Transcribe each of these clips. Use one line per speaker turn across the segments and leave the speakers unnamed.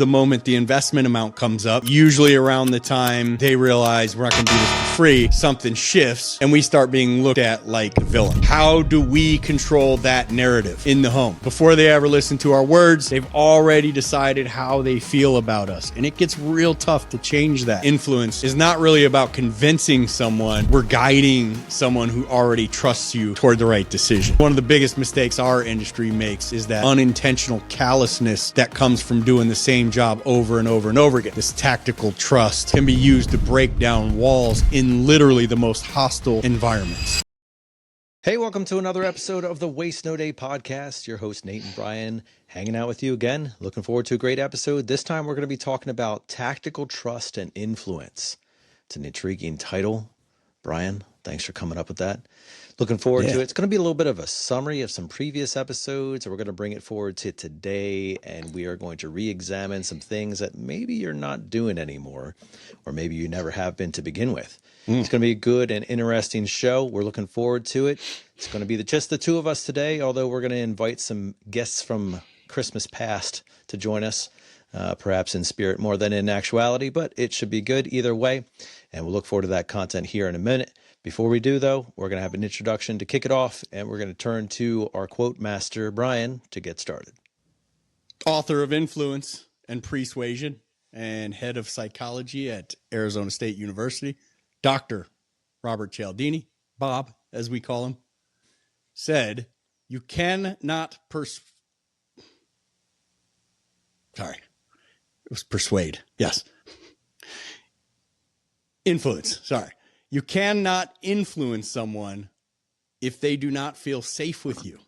The moment the investment amount comes up, usually around the time they realize we're not going to do this for free, something shifts and we start being looked at like the villain. How do we control that narrative in the home? Before they ever listen to our words, they've already decided how they feel about us. And it gets real tough to change that. Influence is not really about convincing someone. We're guiding someone who already trusts you toward the right decision. One of the biggest mistakes our industry makes is that unintentional callousness that comes from doing the same job over and over and over again. This tactical trust can be used to break down walls in literally the most hostile environments.
Hey, welcome to another episode of the Waste No Day podcast. Your host, Nate and Brian, hanging out with you again. Looking forward to a great episode. This time we're going to be talking about tactical trust and influence. It's an intriguing title. Brian, thanks for coming up with that. Looking forward to it. It's going to be a little bit of a summary of some previous episodes. We're going to bring it forward to today, and we are going to re-examine some things that maybe you're not doing anymore, or maybe you never have been to begin with. It's going to be a good and interesting show. We're looking forward to it. It's going to be just the two of us today, although we're going to invite some guests from Christmas past to join us, perhaps in spirit more than in actuality, but it should be good either way, and we'll look forward to that content here in a minute. Before we do, though, we're going to have an introduction to kick it off, and we're going to turn to our quote master, Brian, to get started.
Author of Influence and Persuasion and head of psychology at Arizona State University, Dr. Robert Cialdini, Bob, as we call him, said, you cannot persuade. Yes. Influence. Sorry. You cannot influence someone if they do not feel safe with you.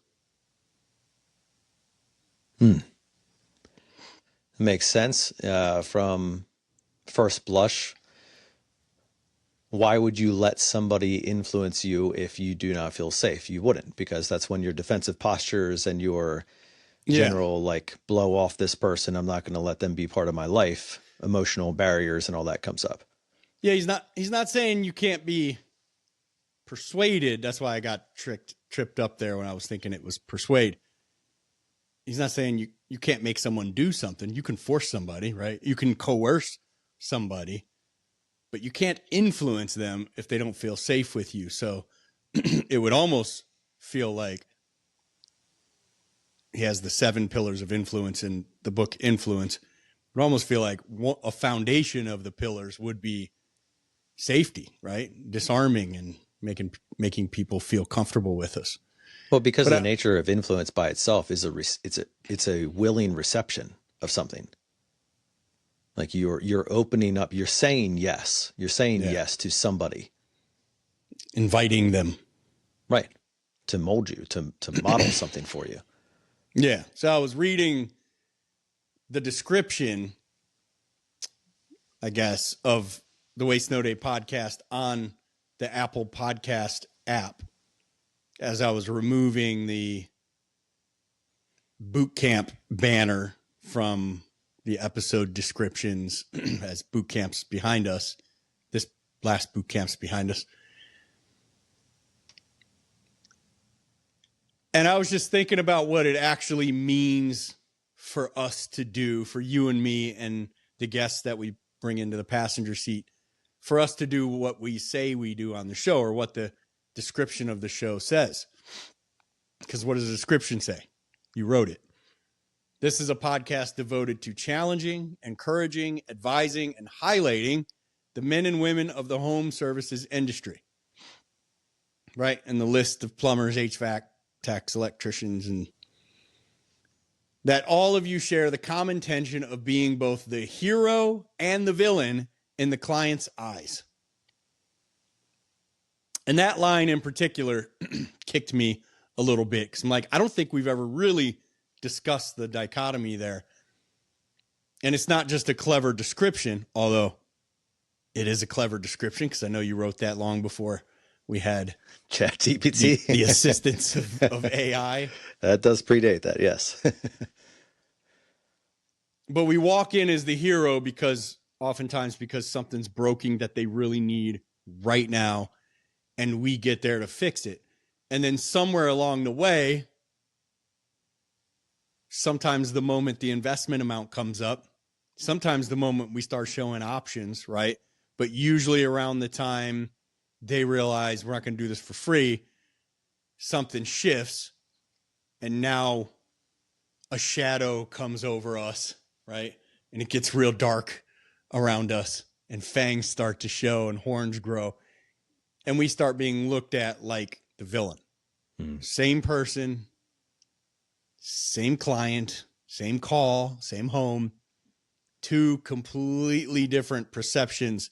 Makes sense. From first blush, why would you let somebody influence you if you do not feel safe? You wouldn't, because that's when your defensive postures and your general, like, blow off this person, I'm not going to let them be part of my life, emotional barriers and all that comes up.
Yeah, he's not saying you can't be persuaded. That's why I got tripped up there when I was thinking it was persuade. He's not saying you can't make someone do something. You can force somebody, right? You can coerce somebody, but you can't influence them if they don't feel safe with you. So it would almost feel like he has the 7 pillars of influence in the book Influence. It would almost feel like a foundation of the pillars would be safety, right? Disarming and making people feel comfortable with us.
Well, because the nature of influence by itself is it's a willing reception of something. Like you're opening up, you're saying yes. You're saying yes to somebody.
Inviting them.
Right. To mold you, to model something for you.
Yeah. So I was reading the description, I guess, of the Waste No Day podcast on the Apple Podcast app as I was removing the boot camp banner from the episode descriptions as boot camps behind us. This last boot camp's behind us. And I was just thinking about what it actually means for us to do, for you and me and the guests that we bring into the passenger seat, for us to do what we say we do on the show, or what the description of the show says. Because what does the description say? You wrote it. This is a podcast devoted to challenging, encouraging, advising, and highlighting the men and women of the home services industry. Right? And the list of plumbers, HVAC, techs, electricians, and that all of you share the common tension of being both the hero and the villain in the client's eyes. And that line in particular kicked me a little bit, because I'm like, I don't think we've ever really discussed the dichotomy there. And it's not just a clever description, although it is a clever description, because I know you wrote that long before we had
ChatGPT,
the assistance of AI.
That does predate that, yes.
But we walk in as the hero oftentimes because something's broken that they really need right now, and we get there to fix it. And then somewhere along the way, sometimes the moment the investment amount comes up, sometimes the moment we start showing options, right? But usually around the time they realize we're not going to do this for free, something shifts, and now a shadow comes over us, right? And it gets real dark around us, and fangs start to show and horns grow, and we start being looked at like the villain. Same person, same client, same call, same home, two completely different perceptions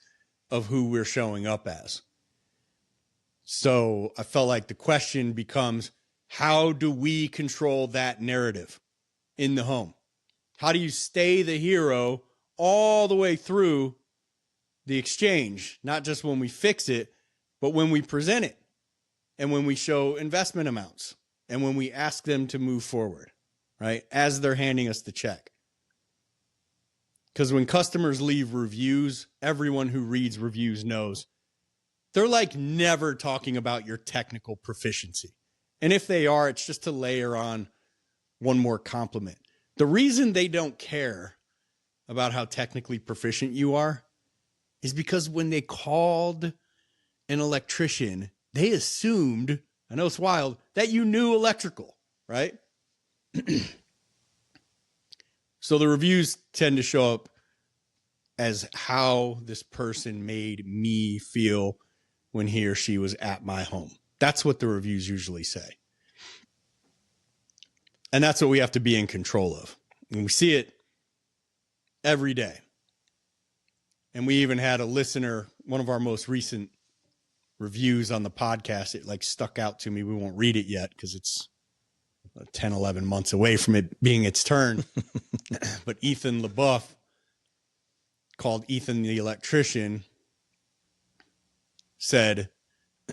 of who we're showing up as. So I felt like the question becomes, how do we control that narrative in the home? How do you stay the hero all the way through the exchange, not just when we fix it, but when we present it and when we show investment amounts and when we ask them to move forward, right? As they're handing us the check. Because when customers leave reviews, everyone who reads reviews knows they're like never talking about your technical proficiency. And if they are, it's just to layer on one more compliment. The reason they don't care about how technically proficient you are is because when they called an electrician, they assumed, I know it's wild, that you knew electrical, right? So the reviews tend to show up as how this person made me feel when he or she was at my home. That's what the reviews usually say. And that's what we have to be in control of. And we see it every day. And we even had a listener, one of our most recent reviews on the podcast, it like stuck out to me. We won't read it yet because it's 10, 11 months away from it being its turn. But Ethan LaBeouf, called Ethan the Electrician, said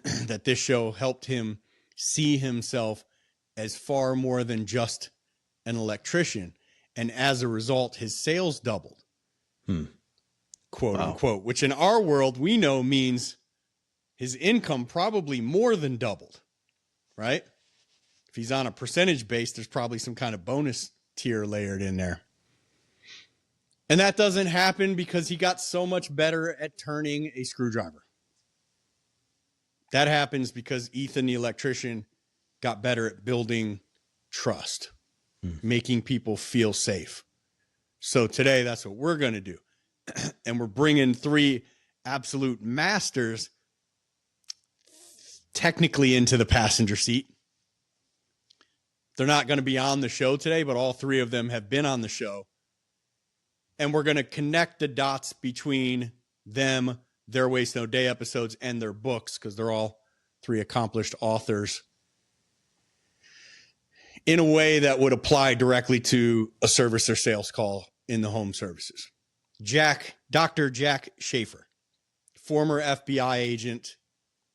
that this show helped him see himself as far more than just an electrician. And as a result, his sales doubled, quote unquote, which in our world, we know means his income probably more than doubled, right? If he's on a percentage base, there's probably some kind of bonus tier layered in there. And that doesn't happen because he got so much better at turning a screwdriver. That happens because Ethan the Electrician got better at building trust, making people feel safe. So today, that's what we're going to do. And we're bringing three absolute masters technically into the passenger seat. They're not going to be on the show today, but all three of them have been on the show. And we're going to connect the dots between them, their Waste No Day episodes, and their books, because they're all three accomplished authors, in a way that would apply directly to a service or sales call in the home services. Dr. Jack Schaefer, former FBI agent,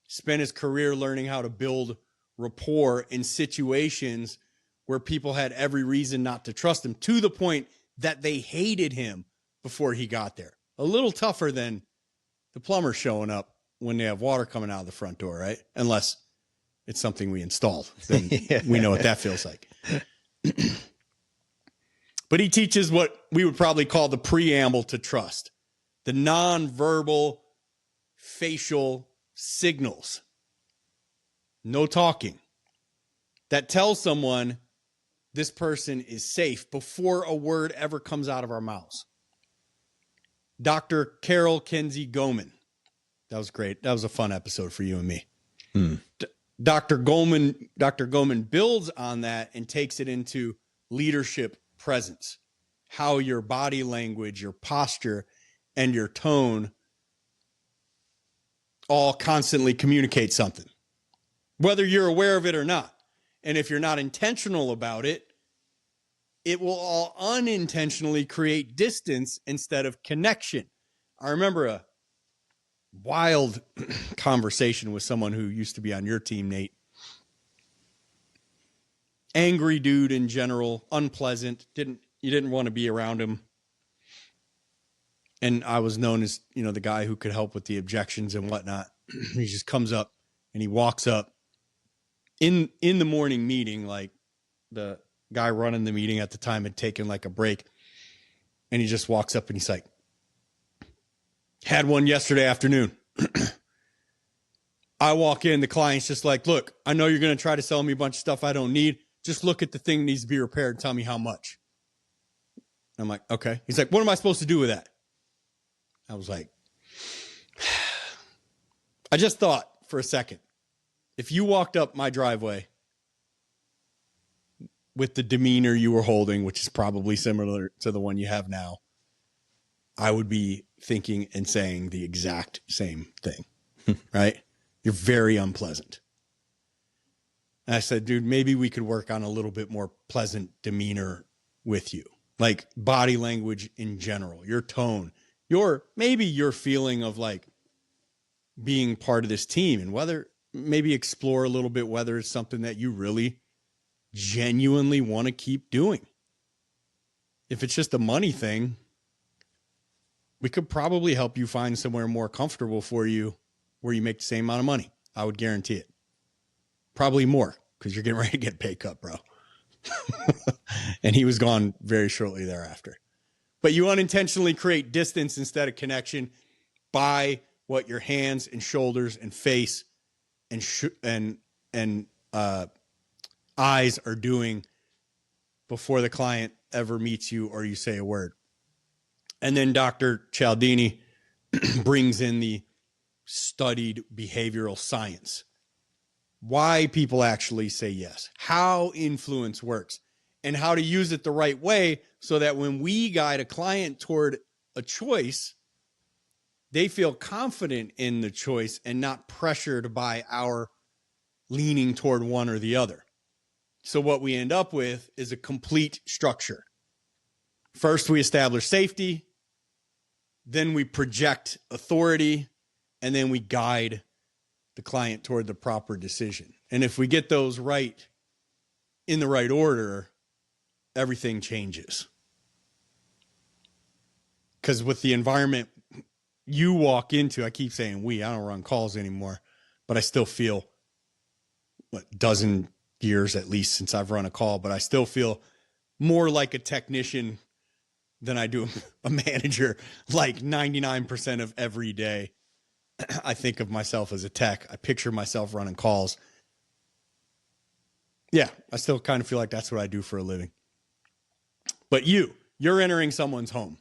spent his career learning how to build rapport in situations where people had every reason not to trust him, to the point that they hated him before he got there. A little tougher than the plumber showing up when they have water coming out of the front door, right? Unless it's something we installed. Then we know what that feels like. But he teaches what we would probably call the preamble to trust, the nonverbal facial signals, no talking, that tells someone this person is safe before a word ever comes out of our mouths. Dr. Carol Kinsey-Goman. That was great. That was a fun episode for you and me. Dr. Goman builds on that and takes it into leadership presence, how your body language, your posture, and your tone all constantly communicate something, whether you're aware of it or not. And if you're not intentional about it, it will all unintentionally create distance instead of connection. I remember a wild conversation with someone who used to be on your team, Nate. Angry dude in general, unpleasant. You didn't want to be around him. And I was known as, the guy who could help with the objections and whatnot. He just comes up and he walks up in the morning meeting, like the guy running the meeting at the time had taken like a break. And he just walks up and he's like, had one yesterday afternoon. I walk in, the client's just like, look, I know you're going to try to sell me a bunch of stuff I don't need. Just look at the thing that needs to be repaired and tell me how much. I'm like, okay. He's like, what am I supposed to do with that? I was like, I just thought for a second, if you walked up my driveway with the demeanor you were holding, which is probably similar to the one you have now, I would be thinking and saying the exact same thing, right? You're very unpleasant. And I said, dude, maybe we could work on a little bit more pleasant demeanor with you. Like body language in general, your tone, maybe your feeling of like being part of this team, and maybe explore a little bit whether it's something that you really genuinely want to keep doing. If it's just a money thing, we could probably help you find somewhere more comfortable for you where you make the same amount of money. I would guarantee it. Probably more, because you're getting ready to get a pay cut, bro. And he was gone very shortly thereafter. But you unintentionally create distance instead of connection by what your hands and shoulders and face and eyes are doing before the client ever meets you or you say a word. And then Dr. Cialdini brings in the studied behavioral science. Why people actually say yes, how influence works, and how to use it the right way so that when we guide a client toward a choice, they feel confident in the choice and not pressured by our leaning toward one or the other. So what we end up with is a complete structure. First, we establish safety, then we project authority, and then we guide the client toward the proper decision. And if we get those right in the right order, everything changes. Because with the environment you walk into, I keep saying I don't run calls anymore, but I still feel dozen years at least since I've run a call, but I still feel more like a technician than I do a manager. Like 99% of every day, I think of myself as a tech. I picture myself running calls. Yeah, I still kind of feel like that's what I do for a living. But you're entering someone's home,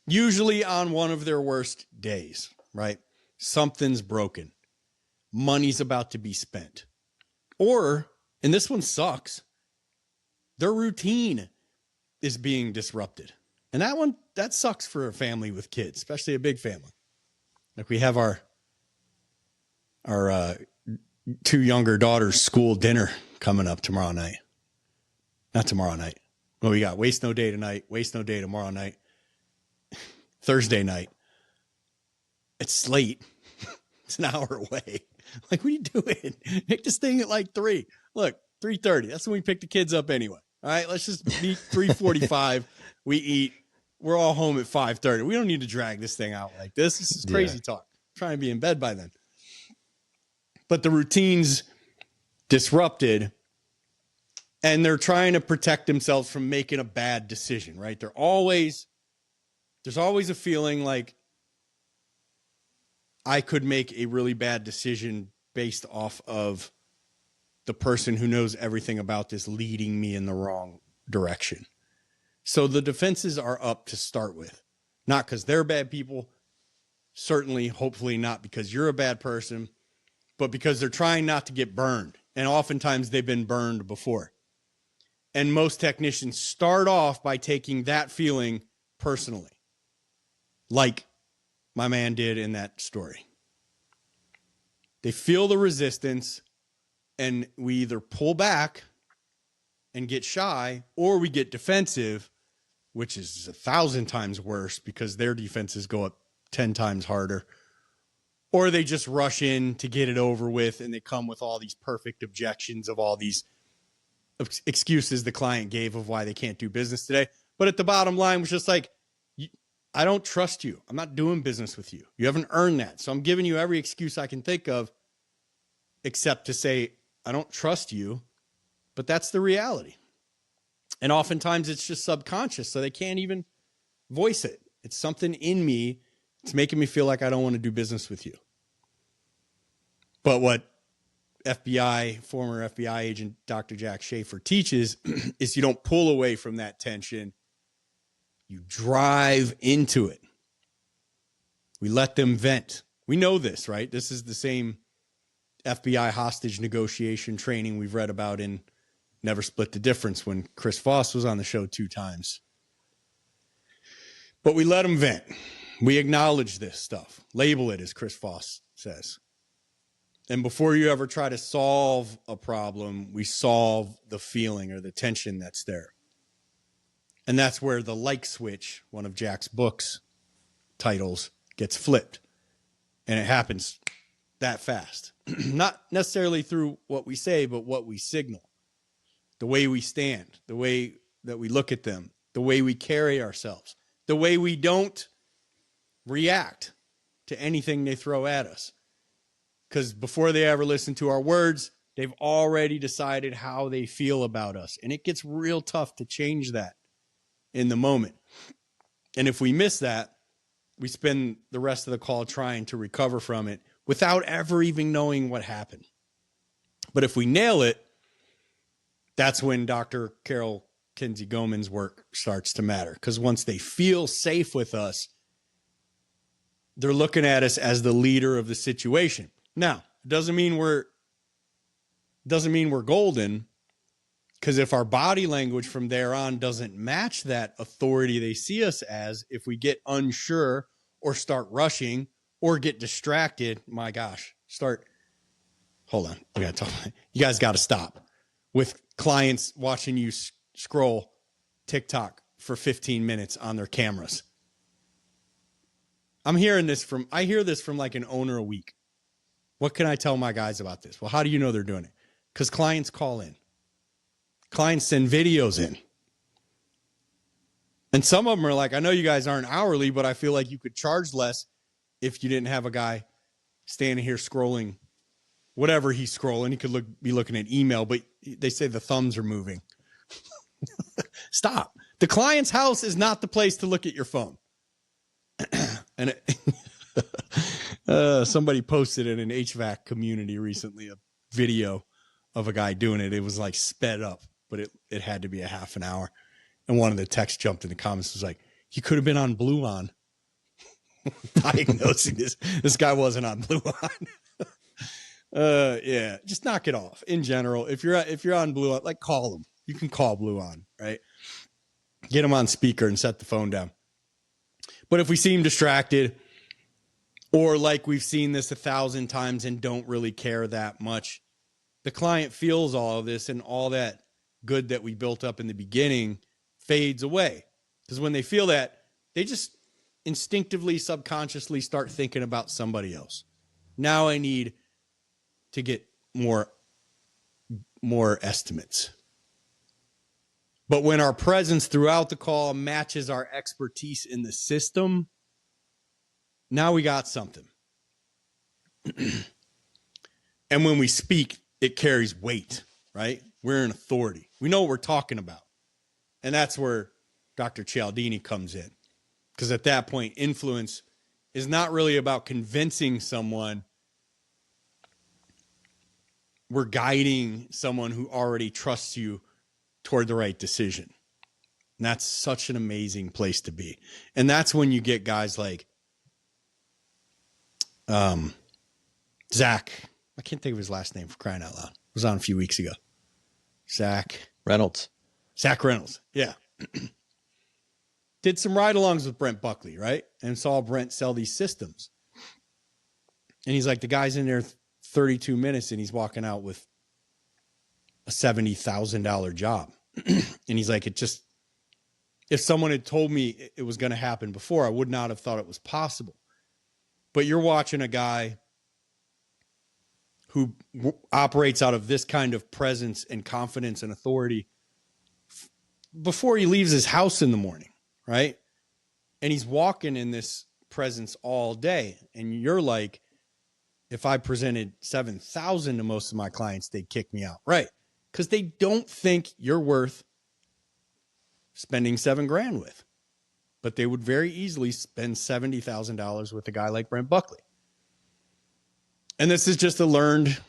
usually on one of their worst days, right? Something's broken. Money's about to be spent. Or, and this one sucks, their routine is being disrupted. And that sucks for a family with kids, especially a big family. Like we have our two younger daughters' school dinner coming up tomorrow night. Not tomorrow night. Well, we got Waste No Day tonight, Waste No Day tomorrow night, Thursday night. It's late. It's an hour away. Like, what are you doing? Make this thing at like 3. Look, 3:30. That's when we pick the kids up anyway. All right, let's just meet 3:45. We eat. We're all home at 5:30. We don't need to drag this thing out like this. This is crazy talk. I'm trying to be in bed by then. But the routine's disrupted, and they're trying to protect themselves from making a bad decision, right? There's always a feeling like I could make a really bad decision based off of the person who knows everything about this leading me in the wrong direction. So the defenses are up to start with, not because they're bad people, certainly, hopefully not because you're a bad person, but because they're trying not to get burned. And oftentimes they've been burned before. And most technicians start off by taking that feeling personally, like my man did in that story. They feel the resistance, and we either pull back and get shy, or we get defensive, which is 1,000 times worse because their defenses go up 10 times harder. Or they just rush in to get it over with, and they come with all these perfect objections of all these excuses the client gave of why they can't do business today. But at the bottom line was just like, I don't trust you. I'm not doing business with you. You haven't earned that. So I'm giving you every excuse I can think of except to say, I don't trust you. But that's the reality. And oftentimes it's just subconscious. So they can't even voice it. It's something in me. It's making me feel like I don't want to do business with you. But what former FBI agent Dr. Jack Schaefer teaches is you don't pull away from that tension. You drive into it. We let them vent. We know this, right? This is the same FBI hostage negotiation training we've read about in Never Split the Difference when Chris Voss was on the show 2 times. But we let them vent. We acknowledge this stuff. Label it, as Chris Voss says. And before you ever try to solve a problem, we solve the feeling or the tension that's there. And that's where the like switch, one of Jack's books titles, gets flipped. And it happens that fast. Not necessarily through what we say, but what we signal. The way we stand, the way that we look at them, the way we carry ourselves, the way we don't react to anything they throw at us. Because before they ever listen to our words, they've already decided how they feel about us. And it gets real tough to change that in the moment. And if we miss that, we spend the rest of the call trying to recover from it without ever even knowing what happened. But if we nail it, that's when Dr. Carol Kinsey-Goman's work starts to matter. Because once they feel safe with us, they're looking at us as the leader of the situation. Now, doesn't mean we're golden, because if our body language from there on doesn't match that authority they see us as, if we get unsure or start rushing or get distracted, my gosh, hold on. You guys got to stop with clients watching you scroll TikTok for 15 minutes on their cameras. I hear this from like an owner a week. What can I tell my guys about this? Well, how do you know they're doing it? Because clients call in. Clients send videos in. And some of them are like, I know you guys aren't hourly, but I feel like you could charge less if you didn't have a guy standing here scrolling whatever he's scrolling. He could be looking at email, but they say the thumbs are moving. Stop. The client's house is not the place to look at your phone. And somebody posted in an HVAC community recently a video of a guy doing it. It was like sped up, but it had to be a half an hour. And one of the texts jumped in the comments, was like, he could have been on Blue On. Diagnosing this guy wasn't on Blue On. Yeah, just knock it off. In general, if you're on Blue On, like, call them. You can call Blue On, right? Get them on speaker and set the phone down. But if we seem distracted, or like we've seen this 1,000 times and don't really care that much, the client feels all of this, and all that good that we built up in the beginning fades away. Because when they feel that, they just instinctively, subconsciously start thinking about somebody else. Now I need to get more estimates. But when our presence throughout the call matches our expertise in the system, now we got something. And when we speak, it carries weight, right? We're an authority. We know what we're talking about. And that's where Dr. Cialdini comes in. Because at that point, influence is not really about convincing someone. We're guiding someone who already trusts you toward the right decision. And that's such an amazing place to be. And that's when you get guys like Zach. I can't think of his last name, for crying out loud. It was on a few weeks ago. Zach Reynolds. Yeah. Did some ride-alongs with Brent Buckley, right? And saw Brent sell these systems. And he's like, the guy's in there 32 minutes and he's walking out with a $70,000 job. And he's like, if someone had told me it was going to happen before, I would not have thought it was possible. But you're watching a guy who operates out of this kind of presence and confidence and authority before he leaves his house in the morning, right? And he's walking in this presence all day. And you're like, if I presented 7,000 to most of my clients, they'd kick me out, right? Because they don't think you're worth spending $7,000 with. but they would very easily spend $70,000 with a guy like Brent Buckley. And this is just a learned,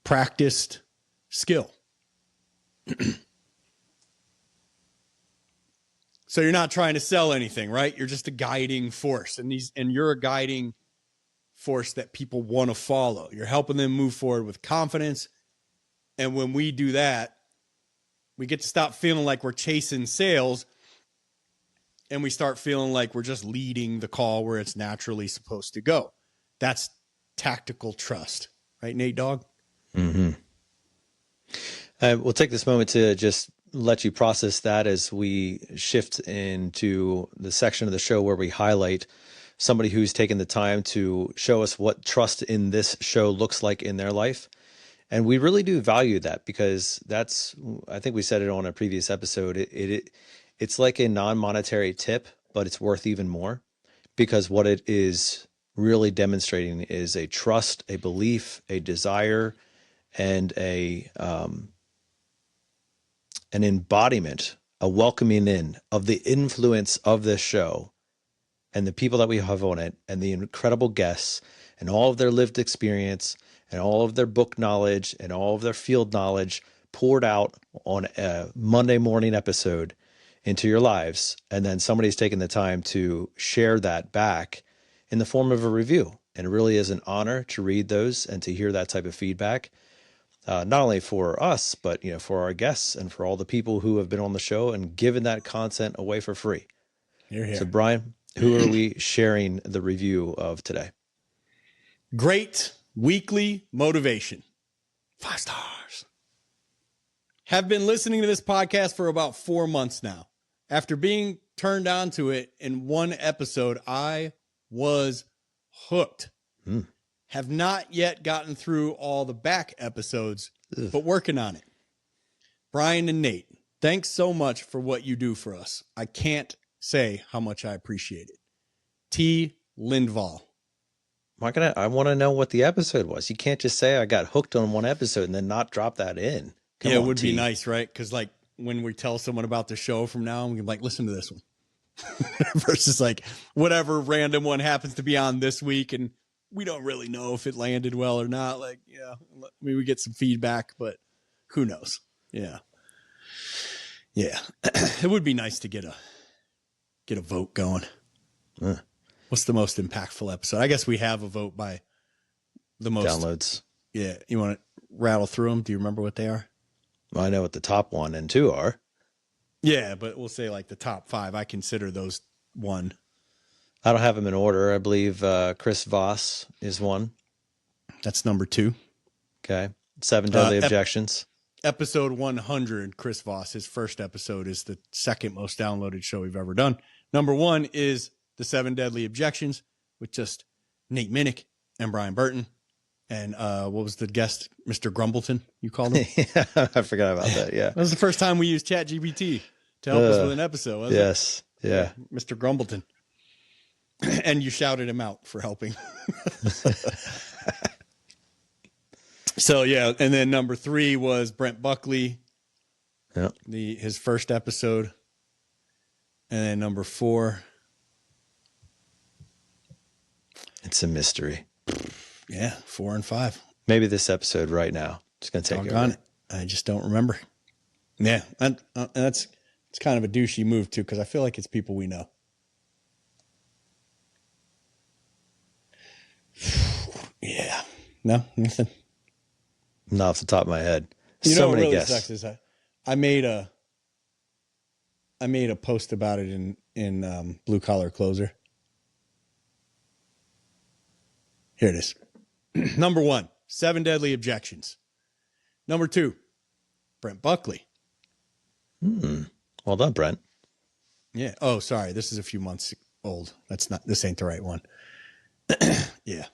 practiced skill. So you're not trying to sell anything, right? You're just a guiding force. And you're a guiding force that people want to follow. You're helping them move forward with confidence. And when we do that, we get to stop feeling like we're chasing sales, and we start feeling like we're just leading the call where it's naturally supposed to go. That's tactical trust. Right, Nate Dogg?
Mm-hmm. We'll take this moment to just let you process that as we shift into the section of the show where we highlight somebody who's taken the time to show us what trust in this show looks like in their life. And we really do value that, because that's, I think we said it on a previous episode, it's like a non-monetary tip, but it's worth even more, because what it is really demonstrating is a trust, a belief, a desire, and an embodiment, a welcoming in of the influence of this show and the people that we have on it, and the incredible guests and all of their lived experience and all of their book knowledge and all of their field knowledge poured out on a Monday morning episode into your lives. And then somebody's taken the time to share that back in the form of a review. And it really is an honor to read those and to hear that type of feedback, not only for us, but for our guests and for all the people who have been on the show and given that content away for free.
You're here.
So Brian, who are we sharing the review of today?
Great weekly motivation. 5 stars. Have been listening to this podcast for about 4 months now. After being turned on to it in one episode, I was hooked. Have not yet gotten through all the back episodes, but working on it. Brian and Nate, thanks so much for what you do for us. I can't say how much I appreciate it. T. Lindvall.
I want to know what the episode was. You can't just say I got hooked on one episode and then not drop that in. Come on,
it would
T.
be nice, right? Because like when we tell someone about the show from now, I'm gonna be like, listen to this one. Versus like whatever random one happens to be on this week, and we don't really know if it landed well or not. Like, yeah, I mean, we get some feedback, but who knows? Yeah. It would be nice to get a vote going. What's the most impactful episode? I guess we have a vote by the most
downloads.
Yeah. You want to rattle through them? Do you remember what they are?
Well, I know what the top 1 and 2 are.
Yeah, but we'll say like the top 5. I consider those 1.
I don't have them in order. I believe Chris Voss is 1.
That's number 2.
Okay. 7 Deadly Objections.
Episode 100, Chris Voss, his first episode, is the second most downloaded show we've ever done. Number 1 is the 7 Deadly Objections with just Nate Minnich and Brian Burton. And what was the guest? Mr. Grumbleton, you called him?
Yeah, I forgot about that. Yeah.
That was the first time we used ChatGPT to help us with an episode, wasn't it?
Yes. Yeah.
Mr. Grumbleton. And you shouted him out for helping. So, yeah. And then number 3 was Brent Buckley.
Yep.
His first episode. And then number 4.
It's a mystery.
Yeah, 4 and 5.
Maybe this episode right now. It's going to take
on it. I just don't remember. Yeah, it's kind of a douchey move too, because I feel like it's people we know. Yeah, no, nothing.
Not off the top of my head.
You
so
know what
many
really
guests.
sucks is I made a post about it in Blue Collar Closer. Here it is. Number 1, 7 Deadly Objections. Number 2, Brent Buckley.
Well done, Brent.
Yeah. Oh, sorry. This is a few months old. This ain't the right one. Yeah.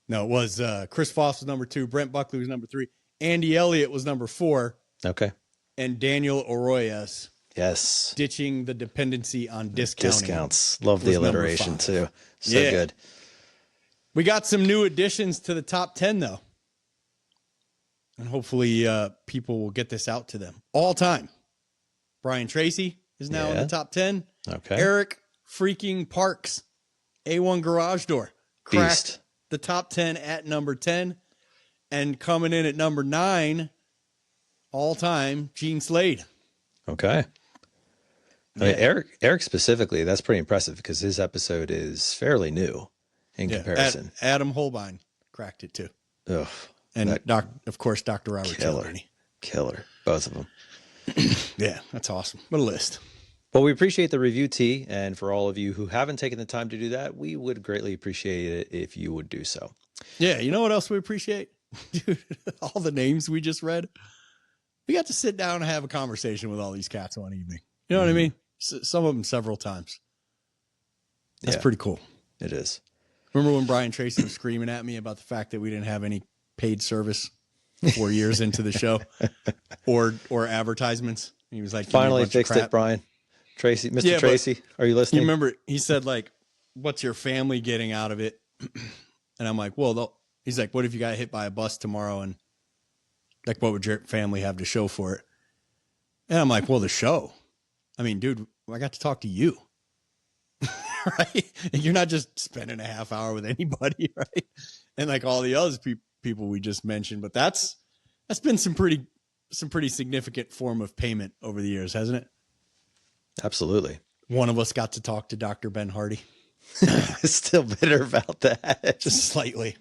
No, it was Chris Voss was number 2. Brent Buckley was number 3. Andy Elliott was number 4.
Okay.
And Daniel Arroyas.
Yes.
Ditching the dependency on discounting.
Discounts. Love the alliteration too. So good.
We got some new additions to the top 10 though. And hopefully people will get this out to them all time. Brian Tracy is now in the top 10.
Okay.
Eric freaking Parks, A1 Garage Door, cracked
Beast.
the top 10 at number 10. And coming in at number 9 all time, Gene Slade.
Okay. I mean, Eric specifically, that's pretty impressive because his episode is fairly new in comparison.
Adam Holbein cracked it too.
Ugh.
And of course, Dr. Robert Cialdini.
Killer. Both of them.
Yeah, that's awesome. What a list.
Well, we appreciate the review, T. And for all of you who haven't taken the time to do that, we would greatly appreciate it if you would do so.
Yeah, you know what else we appreciate? Dude, all the names we just read. We got to sit down and have a conversation with all these cats one evening. You know what I mean? Some of them several times. That's pretty cool.
It is.
Remember when Brian Tracy was screaming at me about the fact that we didn't have any paid service 4 years into the show or advertisements? He was like,
finally fixed it, Brian. Tracy, Mr. Tracy, are you listening?
You remember he said, like, what's your family getting out of it? And I'm like, well, he's like, what if you got hit by a bus tomorrow? And like, what would your family have to show for it? And I'm like, well, the show. I mean, dude, I got to talk to you. Right? And you're not just spending a half hour with anybody, right? And like all the other people we just mentioned, but that's been some pretty significant form of payment over the years, hasn't it?
Absolutely.
One of us got to talk to Dr. Ben Hardy.
Still bitter about that.
Just slightly.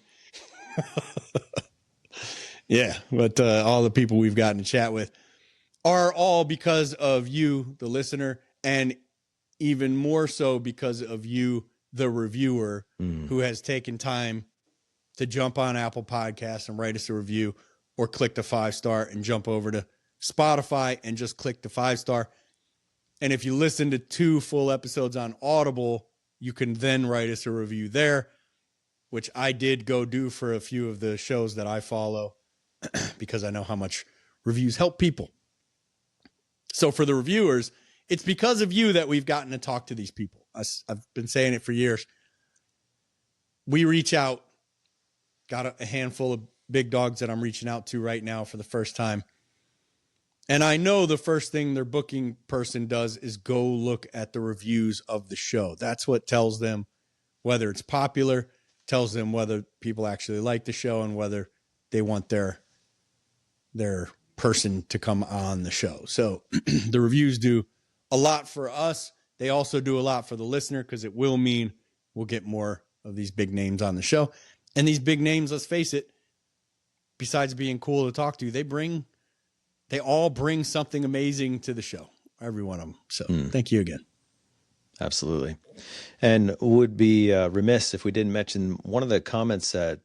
Yeah, but all the people we've gotten to chat with are all because of you, the listener, and even more so because of you, the reviewer, who has taken time to jump on Apple Podcasts and write us a review, or click the 5-star and jump over to Spotify and just click the 5-star. And if you listen to 2 full episodes on Audible, you can then write us a review there, which I did go do for a few of the shows that I follow because I know how much reviews help people. So for the reviewers, it's because of you that we've gotten to talk to these people. I've been saying it for years. We reach out, got a handful of big dogs that I'm reaching out to right now for the first time. And I know the first thing their booking person does is go look at the reviews of the show. That's what tells them whether it's popular, tells them whether people actually like the show, and whether they want their person to come on the show. So the reviews do a lot for us. They also do a lot for the listener, because it will mean we'll get more of these big names on the show. And these big names, let's face it, besides being cool to talk to, they all bring something amazing to the show. Every one of them. So thank you again.
Absolutely. And would be remiss if we didn't mention one of the comments that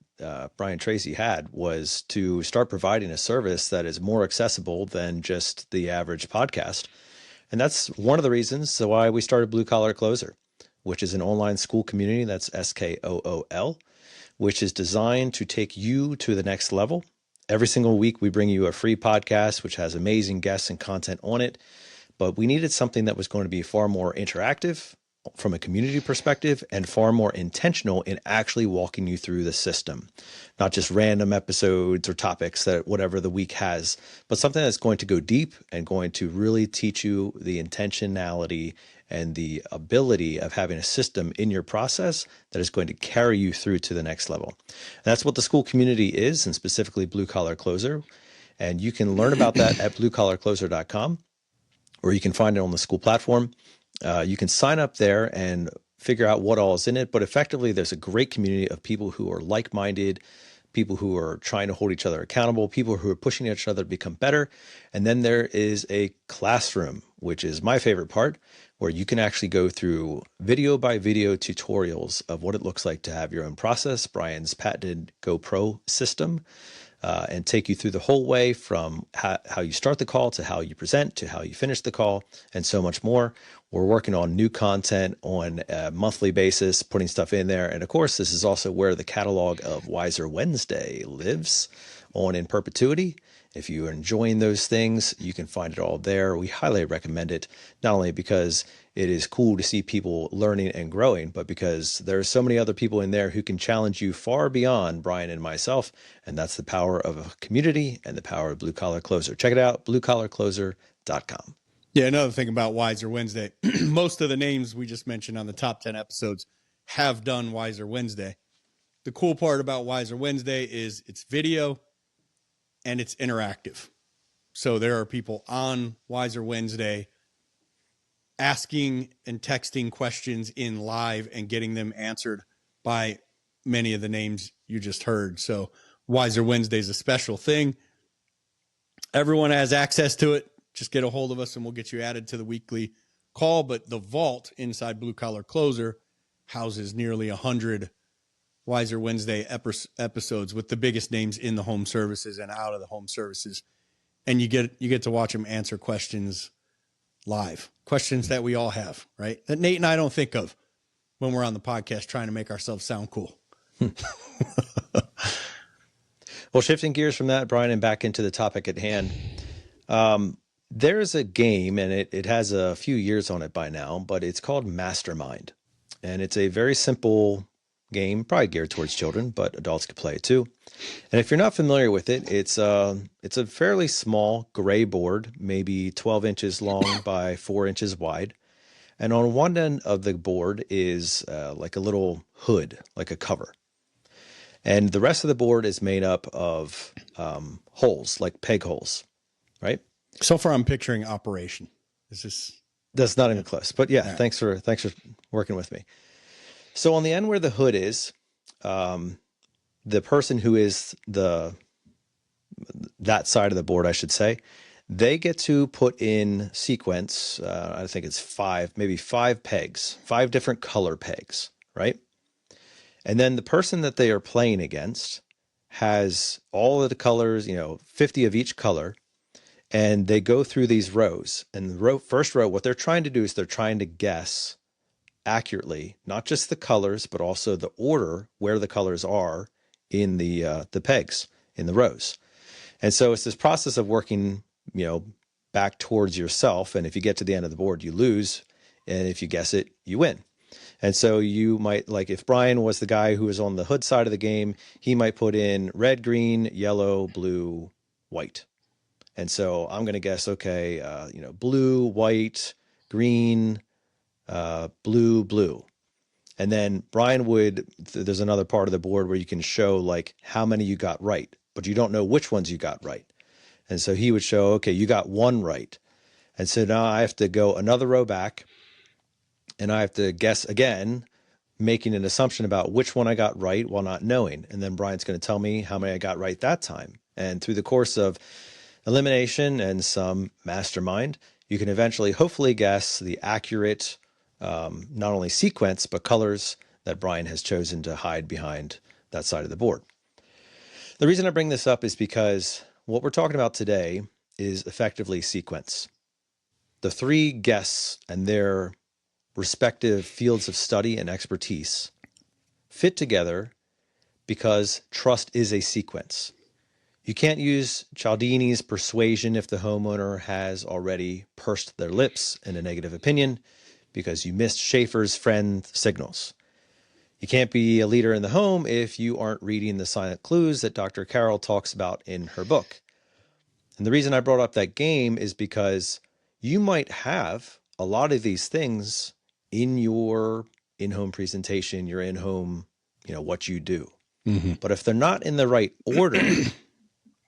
Brian Tracy had was to start providing a service that is more accessible than just the average podcast. And that's one of the reasons why we started Blue Collar Closer, which is an online school community. That's SKOOL, which is designed to take you to the next level. Every single week, we bring you a free podcast, which has amazing guests and content on it. But we needed something that was going to be far more interactive from a community perspective and far more intentional in actually walking you through the system, not just random episodes or topics that whatever the week has, but something that's going to go deep and going to really teach you the intentionality and the ability of having a system in your process that is going to carry you through to the next level. And that's what the school community is, and specifically Blue Collar Closer. And you can learn about that at bluecollarcloser.com, or you can find it on the school platform. You can sign up there and figure out what all is in it. But effectively, there's a great community of people who are like-minded, people who are trying to hold each other accountable, people who are pushing each other to become better. And then there is a classroom, which is my favorite part, where you can actually go through video by video tutorials of what it looks like to have your own process, Brian's patented GoPro system, and take you through the whole way from how you start the call to how you present to how you finish the call, and so much more. We're working on new content on a monthly basis, putting stuff in there. And of course, this is also where the catalog of Wiser Wednesday lives on in perpetuity. If you are enjoying those things, you can find it all there. We highly recommend it, not only because it is cool to see people learning and growing, but because there are so many other people in there who can challenge you far beyond Brian and myself. And that's the power of a community and the power of Blue Collar Closer. Check it out, bluecollarcloser.com.
Yeah, another thing about Wiser Wednesday, most of the names we just mentioned on the top 10 episodes have done Wiser Wednesday. The cool part about Wiser Wednesday is it's video and it's interactive. So there are people on Wiser Wednesday asking and texting questions in live and getting them answered by many of the names you just heard. So Wiser Wednesday is a special thing. Everyone has access to it. Just get a hold of us and we'll get you added to the weekly call. But the vault inside Blue Collar Closer houses nearly 100 Wiser Wednesday episodes with the biggest names in the home services and out of the home services. And you get to watch them answer questions live, questions that we all have, right? That Nate and I don't think of when we're on the podcast trying to make ourselves sound cool.
Well, shifting gears from that, Brian, and back into the topic at hand. There's a game, and it has a few years on it by now, but it's called Mastermind. And it's a very simple game, probably geared towards children, but adults can play it too. And if you're not familiar with it, it's a fairly small gray board, maybe 12 inches long by 4 inches wide. And on one end of the board is like a little hood, like a cover. And the rest of the board is made up of holes, like peg holes, right?
So far, I'm picturing Operation.
That's not even close, but yeah, thanks for working with me. So on the end where the hood is, the person who is that side of the board, I should say, they get to put in sequence. I think it's maybe five pegs, 5 different color pegs, right? And then the person that they are playing against has all of the colors, 50 of each color. And they go through these rows. And the first row, what they're trying to do is they're trying to guess accurately, not just the colors, but also the order where the colors are in the pegs, in the rows. And so it's this process of working, back towards yourself. And if you get to the end of the board, you lose. And if you guess it, you win. And so you might, like if Brian was the guy who was on the hood side of the game, he might put in red, green, yellow, blue, white. And so I'm going to guess, okay, blue, white, green, blue, blue. And then Brian there's another part of the board where you can show like how many you got right, but you don't know which ones you got right. And so he would show, okay, you got one right. And so now I have to go another row back and I have to guess again, making an assumption about which one I got right while not knowing. And then Brian's going to tell me how many I got right that time. And through the course of elimination and some mastermind, you can eventually hopefully guess the accurate not only sequence but colors that Brian has chosen to hide behind that side of the board. The reason I bring this up is because what we're talking about today is effectively sequence. The 3 guests and their respective fields of study and expertise fit together because trust is a sequence. You can't use Cialdini's persuasion if the homeowner has already pursed their lips in a negative opinion because you missed Schaefer's friend signals. You can't be a leader in the home if you aren't reading the silent clues that Dr. Carroll talks about in her book. And the reason I brought up that game is because you might have a lot of these things in your in-home presentation, your in-home, what you do. Mm-hmm. But if they're not in the right order,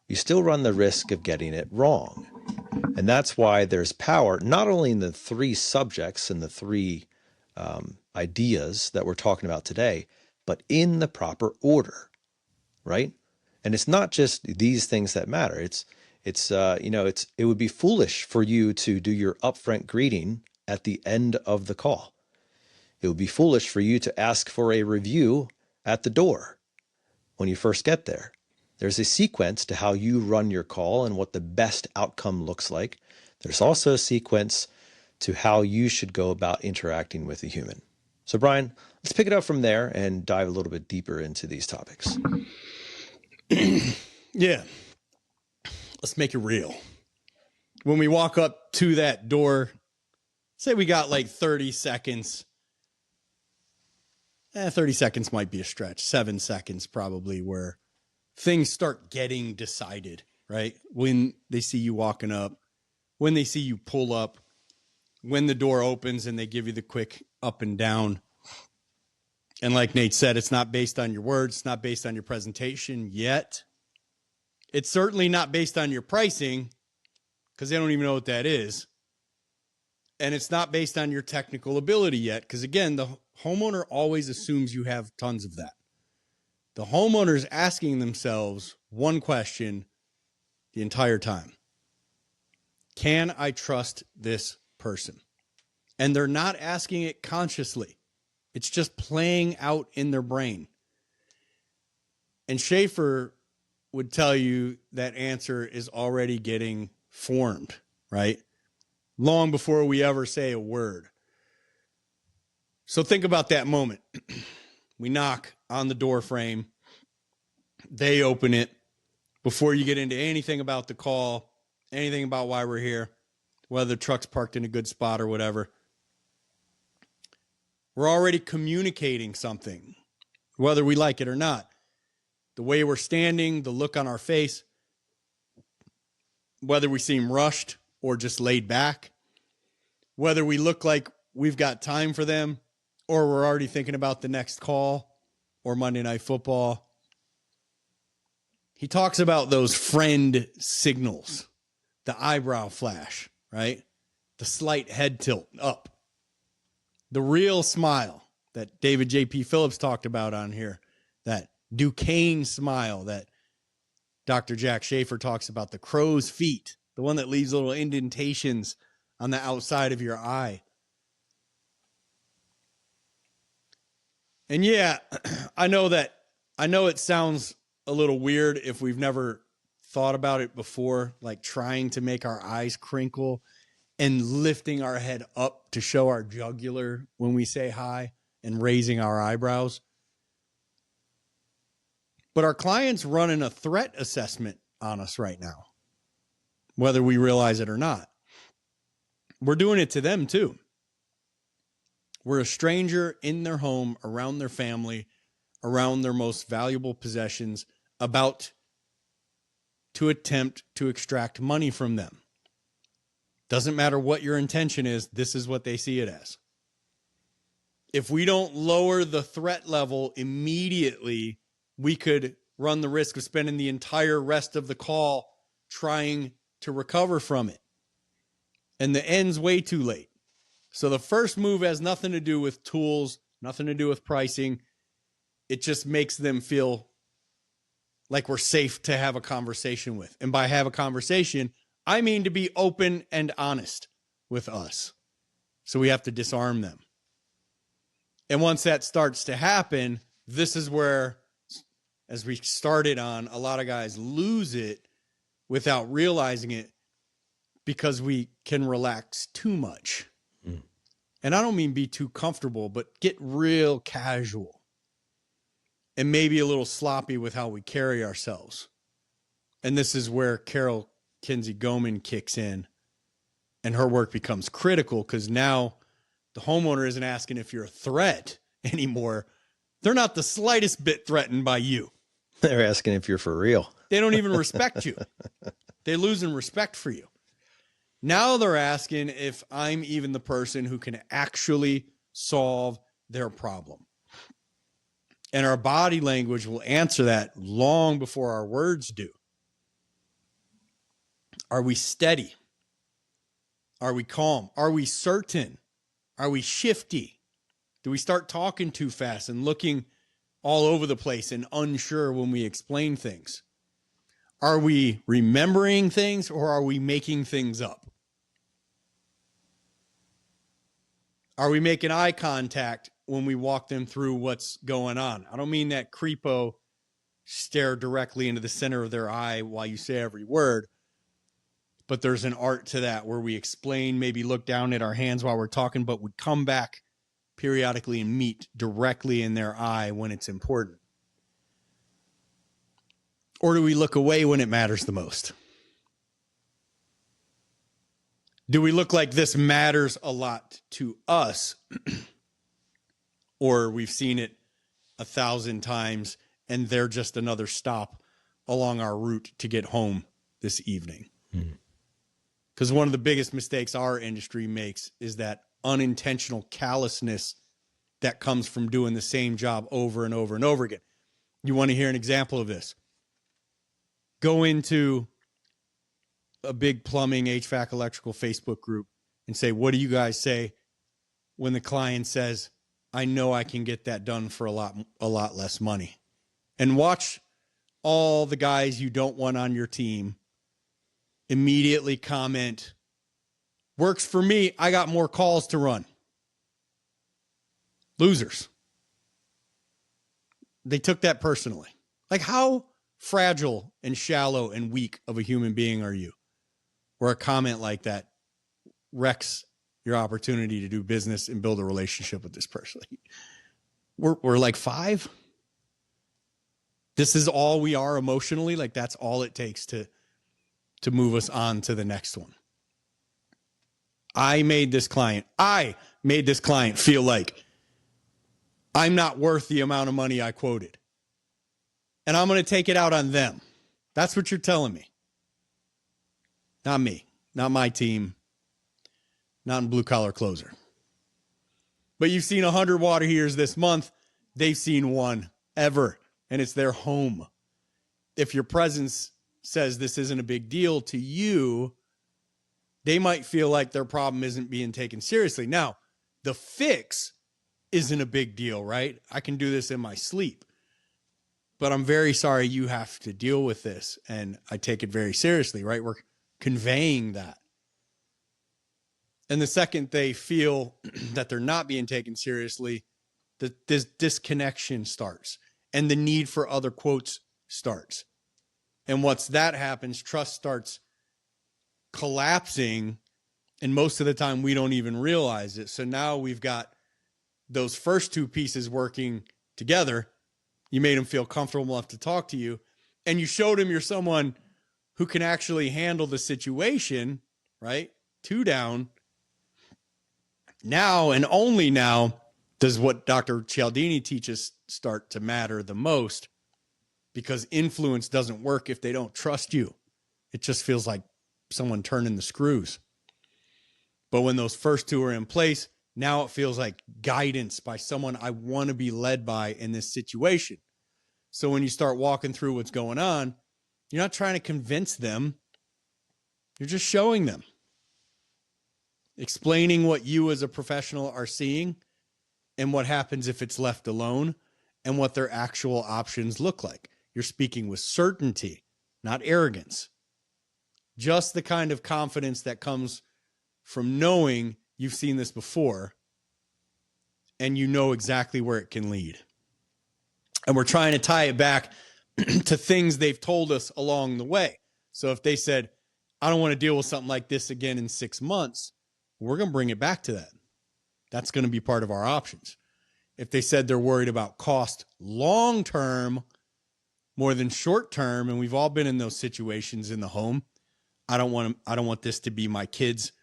you still run the risk of getting it wrong. And that's why there's power, not only in the 3 subjects and the 3 ideas that we're talking about today, but in the proper order, right? And it's not just these things that matter. It would be foolish for you to do your upfront greeting at the end of the call. It would be foolish for you to ask for a review at the door when you first get there. There's a sequence to how you run your call and what the best outcome looks like. There's also a sequence to how you should go about interacting with a human. So Brian, let's pick it up from there and dive a little bit deeper into these topics.
Yeah. Let's make it real. When we walk up to that door, say we got like 30 seconds. 30 seconds might be a stretch. 7 seconds probably, where things start getting decided, right? When they see you walking up, when they see you pull up, when the door opens and they give you the quick up and down. And like Nate said, it's not based on your words. It's not based on your presentation yet. It's certainly not based on your pricing because they don't even know what that is. And it's not based on your technical ability yet because, again, the homeowner always assumes you have tons of that. The homeowner is asking themselves one question the entire time. Can I trust this person? And they're not asking it consciously. It's just playing out in their brain. And Schaefer would tell you that answer is already getting formed, right? Long before we ever say a word. So think about that moment. We knock on the door frame. They open it. Before you get into anything about the call, anything about why we're here, whether the truck's parked in a good spot or whatever, we're already communicating something, whether we like it or not. The way we're standing, the look on our face, whether we seem rushed or just laid back, whether we look like we've got time for them or we're already thinking about the next call or Monday Night Football. He talks about those friend signals, the eyebrow flash, right? The slight head tilt up. The real smile that David J.P. Phillips talked about on here, that Duquesne smile that Dr. Jack Schaefer talks about, the crow's feet, the one that leaves little indentations on the outside of your eye. And yeah, I know it sounds a little weird if we've never thought about it before, like trying to make our eyes crinkle and lifting our head up to show our jugular when we say hi and raising our eyebrows. But our client's running a threat assessment on us right now, whether we realize it or not. We're doing it to them too. We're a stranger in their home, around their family, around their most valuable possessions, about to attempt to extract money from them. Doesn't matter what your intention is, this is what they see it as. If we don't lower the threat level immediately, we could run the risk of spending the entire rest of the call trying to recover from it. And the end's way too late. So the first move has nothing to do with tools, nothing to do with pricing. It just makes them feel like we're safe to have a conversation with. And by have a conversation, I mean to be open and honest with us. So we have to disarm them. And once that starts to happen, this is where, as we started on, a lot of guys lose it without realizing it because we can relax too much. Mm. And I don't mean be too comfortable, but get real casual and maybe a little sloppy with how we carry ourselves. And this is where Carol Kinsey-Goman kicks in and her work becomes critical because now the homeowner isn't asking if you're a threat anymore. They're not the slightest bit threatened by you.
They're asking if you're for real.
They don't even respect you. They're losing respect for you. Now they're asking if I'm even the person who can actually solve their problem. And our body language will answer that long before our words do. Are we steady? Are we calm? Are we certain? Are we shifty? Do we start talking too fast and looking all over the place and unsure when we explain things? Are we remembering things or are we making things up? Are we making eye contact when we walk them through what's going on? I don't mean that creepo stare directly into the center of their eye while you say every word, but there's an art to that where we explain, maybe look down at our hands while we're talking, but would come back periodically and meet directly in their eye when it's important. Or do we look away when it matters the most? Do we look like this matters a lot to us? Or we've seen it 1,000 times and they're just another stop along our route to get home this evening. Mm. Because one of the biggest mistakes our industry makes is that unintentional callousness that comes from doing the same job over and over and over again. You want to hear an example of this? Go into a big plumbing, HVAC, electrical Facebook group and say, what do you guys say when the client says, I know I can get that done for a lot less money? And watch all the guys you don't want on your team immediately comment, works for me, I got more calls to run. Losers. They took that personally. Like, how fragile and shallow and weak of a human being are you? Where a comment like that wrecks your opportunity to do business and build a relationship with this person. We're like 5. This is all we are emotionally. Like, that's all it takes to move us on to the next one. I made this client feel like I'm not worth the amount of money I quoted. And I'm going to take it out on them. That's what you're telling me. Not me, not my team, not in Blue Collar Closer. But you've seen 100 water heaters this month. They've seen one ever, and it's their home. If your presence says this isn't a big deal to you, they might feel like their problem isn't being taken seriously. Now, the fix isn't a big deal, right? I can do this in my sleep. But I'm very sorry you have to deal with this, and I take it very seriously, right? We're conveying that. And the second they feel that they're not being taken seriously, this disconnection starts, and the need for other quotes starts. And once that happens, trust starts collapsing, and most of the time we don't even realize it. So now we've got those first 2 pieces working together. You made them feel comfortable enough to talk to you, and you showed them you're someone who can actually handle the situation, right? 2 down. Now and only now does what Dr. Cialdini teaches start to matter the most, because influence doesn't work if they don't trust you. It just feels like someone turning the screws. But when those first 2 are in place, now it feels like guidance by someone I want to be led by in this situation. So when you start walking through what's going on, you're not trying to convince them. You're just showing them. Explaining what you as a professional are seeing and what happens if it's left alone and what their actual options look like. You're speaking with certainty, not arrogance. Just the kind of confidence that comes from knowing you've seen this before and you know exactly where it can lead. And we're trying to tie it back to things they've told us along the way. So if they said, I don't want to deal with something like this again in 6 months, we're going to bring it back to that. That's going to be part of our options. If they said they're worried about cost long-term more than short-term, and we've all been in those situations in the home, I don't want this to be my kid's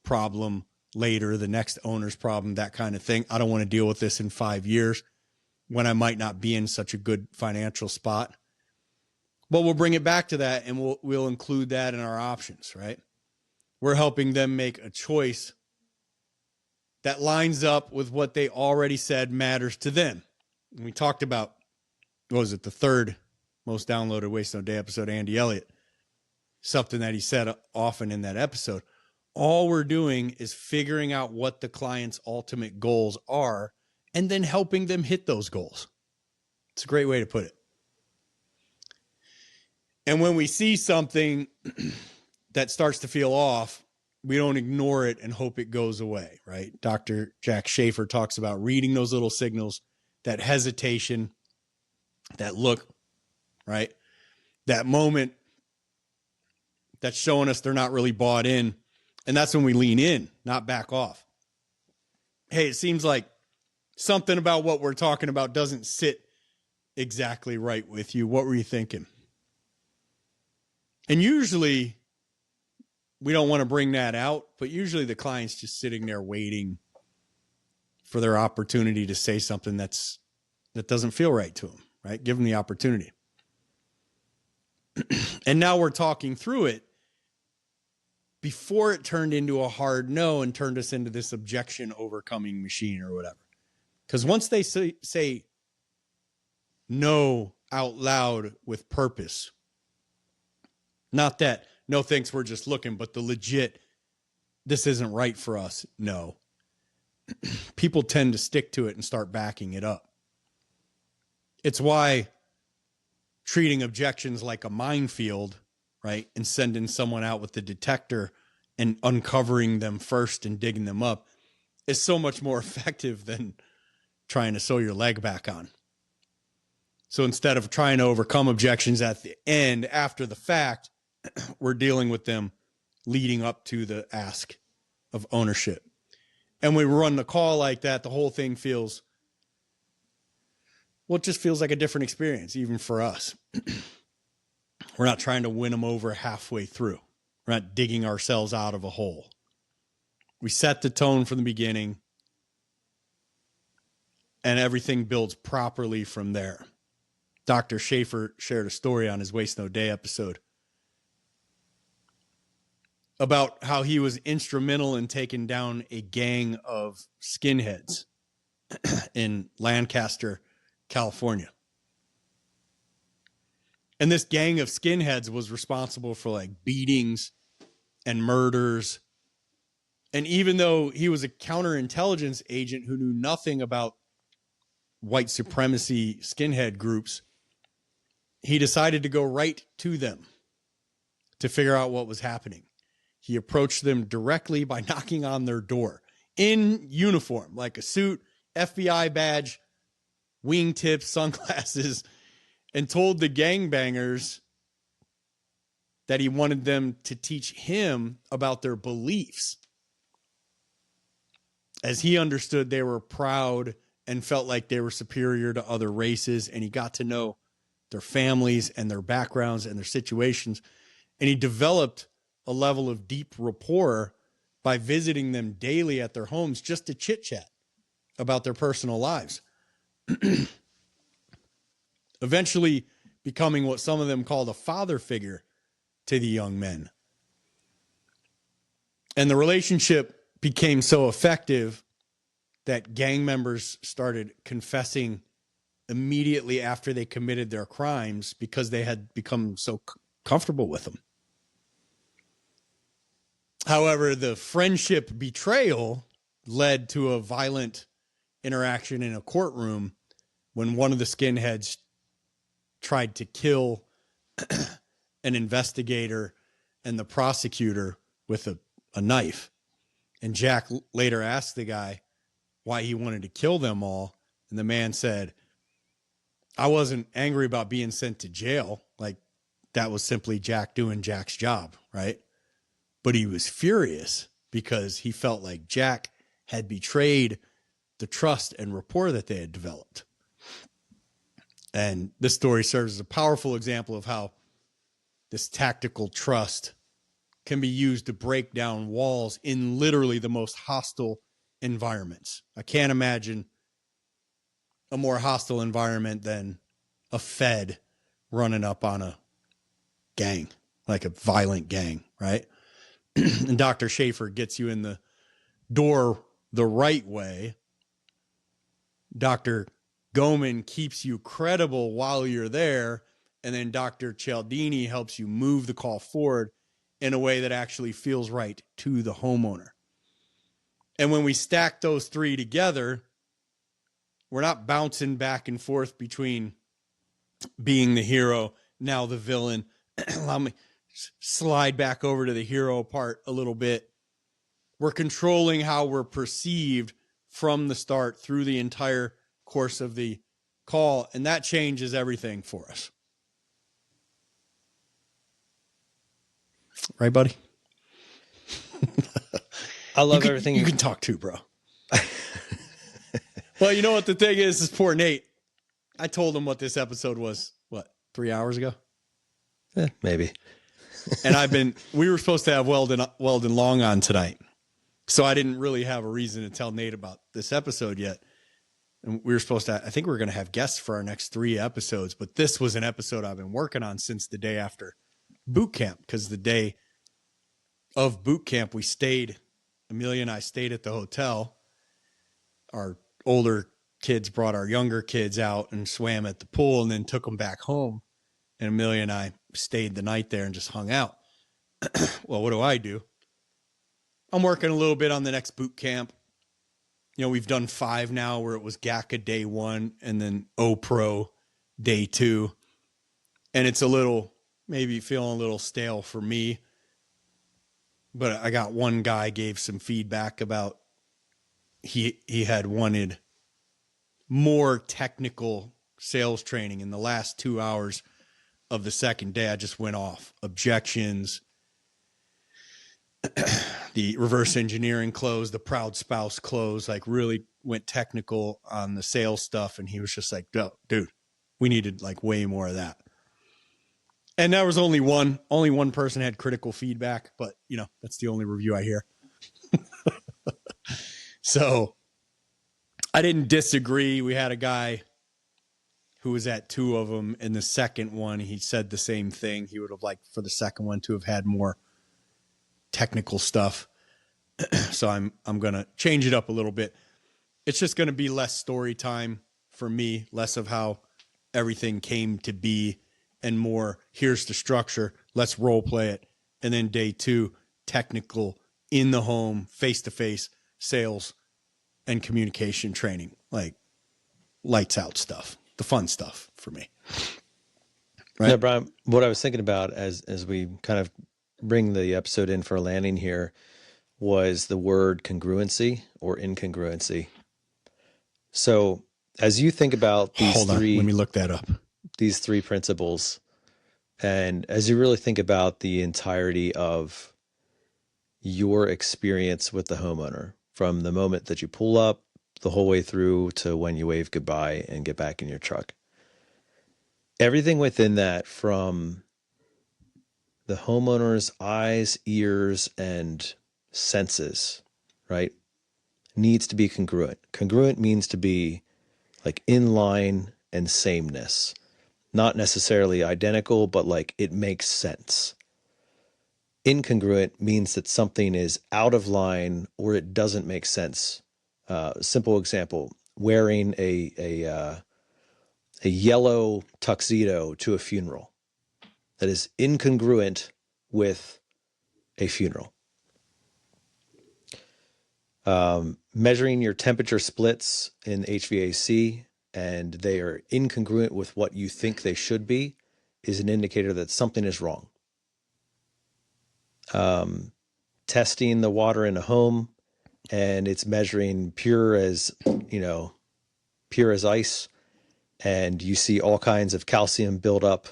problem later, the next owner's problem, that kind of thing. I don't want to deal with this in 5 years when I might not be in such a good financial spot. But we'll bring it back to that, and we'll include that in our options, right? We're helping them make a choice that lines up with what they already said matters to them. And we talked about, what was it, the 3rd most downloaded Waste No Day episode, Andy Elliott, something that he said often in that episode. All we're doing is figuring out what the client's ultimate goals are and then helping them hit those goals. It's a great way to put it. And when we see something that starts to feel off, we don't ignore it and hope it goes away, right? Dr. Jack Schaefer talks about reading those little signals, that hesitation, that look, right? That moment that's showing us they're not really bought in. And that's when we lean in, not back off. Hey, it seems like something about what we're talking about doesn't sit exactly right with you. What were you thinking? And usually we don't want to bring that out, but usually the client's just sitting there waiting for their opportunity to say something that doesn't feel right to them, right? Give them the opportunity. And now we're talking through it before it turned into a hard no and turned us into this objection overcoming machine or whatever. Because once they say no out loud with purpose, not that, no thanks, we're just looking, but the legit, this isn't right for us, no. People tend to stick to it and start backing it up. It's why treating objections like a minefield, right, and sending someone out with the detector and uncovering them first and digging them up is so much more effective than trying to sew your leg back on. So instead of trying to overcome objections at the end, after the fact, we're dealing with them leading up to the ask of ownership. And we run the call like that, the whole thing feels, well, it just feels like a different experience, even for us. We're not trying to win them over halfway through. We're not digging ourselves out of a hole. We set the tone from the beginning, and everything builds properly from there. Dr. Schaefer shared a story on his Waste No Day episode about how he was instrumental in taking down a gang of skinheads in Lancaster, California. And this gang of skinheads was responsible for like beatings and murders. And even though he was a counterintelligence agent who knew nothing about white supremacy skinhead groups, he decided to go right to them to figure out what was happening. He approached them directly by knocking on their door in uniform, like a suit, FBI badge, wingtips, sunglasses, and told the gangbangers that he wanted them to teach him about their beliefs. As he understood, they were proud and felt like they were superior to other races, and he got to know their families and their backgrounds and their situations. And he developed a level of deep rapport by visiting them daily at their homes just to chit-chat about their personal lives. Eventually becoming what some of them called a father figure to the young men. And the relationship became so effective that gang members started confessing immediately after they committed their crimes because they had become so comfortable with them. However, the friendship betrayal led to a violent interaction in a courtroom when one of the skinheads tried to kill an investigator and the prosecutor with a knife. And Jack later asked the guy why he wanted to kill them all. And the man said, I wasn't angry about being sent to jail. Like, that was simply Jack doing Jack's job, right? But he was furious because he felt like Jack had betrayed the trust and rapport that they had developed. And this story serves as a powerful example of how this tactical trust can be used to break down walls in literally the most hostile environments. I can't imagine a more hostile environment than a Fed running up on a gang, like a violent gang, right? And Dr. Schaefer gets you in the door the right way. Dr. Goman keeps you credible while you're there. And then Dr. Cialdini helps you move the call forward in a way that actually feels right to the homeowner. And when we stack those three together, we're not bouncing back and forth between being the hero, now the villain. Let me slide back over to the hero part a little bit. We're controlling how we're perceived from the start through the entire course of the call, and that changes everything for us. Right, buddy?
I love everything.
You can talk too, bro. Well, you know what the thing is poor Nate. I told him what this episode was, 3 hours ago?
Maybe.
And we were supposed to have Weldon Long on tonight. So I didn't really have a reason to tell Nate about this episode yet. And we were supposed to, I think we were going to have guests for our next 3 episodes, but this was an episode I've been working on since the day after boot camp, because the day of boot camp, Amelia and I stayed at the hotel. Our older kids brought our younger kids out and swam at the pool and then took them back home. And Amelia and I stayed the night there and just hung out. Well, what do? I'm working a little bit on the next boot camp. We've done 5 now where it was GACA day 1 and then O-Pro day 2. And it's maybe feeling a little stale for me. But I got one guy gave some feedback about he had wanted more technical sales training in the last 2 hours of the second day. I just went off objections, the reverse engineering close, the proud spouse close, like really went technical on the sales stuff. And he was just like, dude, we needed like way more of that. And there was only one person had critical feedback, but that's the only review I hear. So I didn't disagree. We had a guy who was at 2 of them. In the second one, he said the same thing. He would have liked for the second one to have had more technical stuff. So I'm going to change it up a little bit. It's just going to be less story time for me, less of how everything came to be and more, here's the structure, let's role play it. And then day 2, technical, in the home, face-to-face sales and communication training, like lights out stuff, the fun stuff for me.
Right? Yeah, Brian, what I was thinking about as we kind of bring the episode in for a landing here was the word congruency or incongruency. So as you think about these let me
look that up.
These 3 principles, and as you really think about the entirety of your experience with the homeowner, from the moment that you pull up the whole way through to when you wave goodbye and get back in your truck, everything within that, from the homeowner's eyes, ears, and senses, right, needs to be congruent. Congruent means to be like in line and sameness. Not necessarily identical, but like it makes sense. Incongruent means that something is out of line or it doesn't make sense. Simple example, wearing a yellow tuxedo to a funeral. That is incongruent with a funeral. Measuring your temperature splits in HVAC and they are incongruent with what you think they should be is an indicator that something is wrong. Testing the water in a home and it's measuring pure as ice, and you see all kinds of calcium build up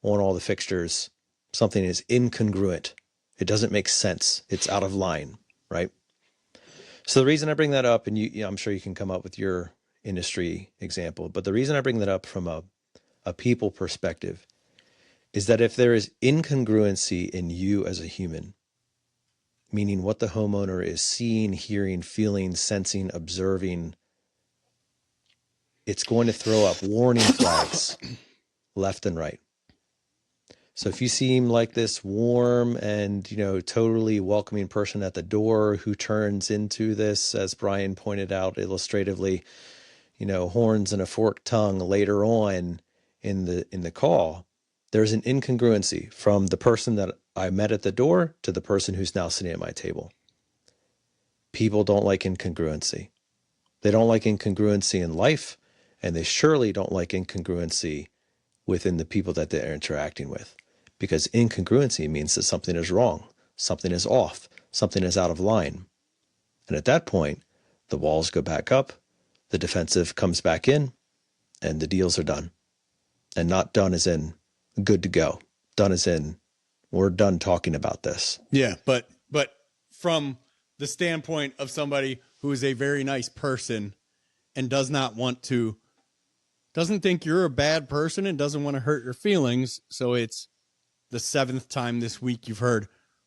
on all the fixtures. Something is incongruent. It doesn't make sense. It's out of line, right? So the reason I bring that up, and I'm sure you can come up with your industry example, but the reason I bring that up from a people perspective is that if there is incongruency in you as a human, meaning what the homeowner is seeing, hearing, feeling, sensing, observing, it's going to throw up warning flags left and right. So if you seem like this warm and, totally welcoming person at the door who turns into this, as Brian pointed out illustratively, horns and a forked tongue later on in the call, there's an incongruency from the person that I met at the door to the person who's now sitting at my table. People don't like incongruency. They don't like incongruency in life, and they surely don't like incongruency within the people that they're interacting with, because incongruency means that something is wrong, something is off, something is out of line. And at that point, the walls go back up, the defensive comes back in, and the deals are done. And not done as in good to go. Done as in we're done talking about this.
Yeah, but from the standpoint of somebody who is a very nice person and doesn't think you're a bad person and doesn't want to hurt your feelings, so it's the 7th time this week you've heard,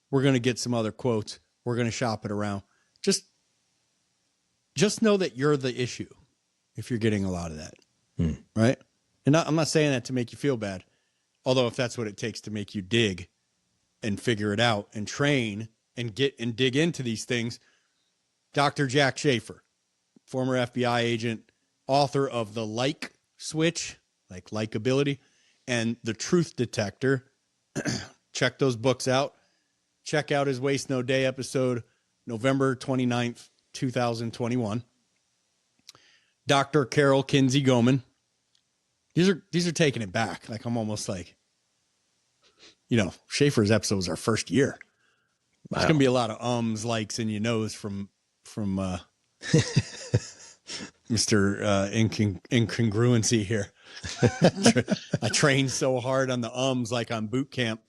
we're going to get some other quotes, we're going to shop it around. Just know that you're the issue if you're getting a lot of that, right? And I'm not saying that to make you feel bad, although if that's what it takes to make you dig and figure it out and train and dig into these things. Dr. Jack Schaefer, former FBI agent, author of The Like Switch, like likability, and The Truth Detector. Check those books out. Check out his Waste No Day episode, November 29th, 2021. Dr. Carol Kinsey-Goman. These are taking it back. Like, I'm almost like, Schaefer's episode was our first year. Wow. There's going to be a lot of ums, likes, and knows from Mr. Incongruency here. I trained so hard on the ums, like on boot camp.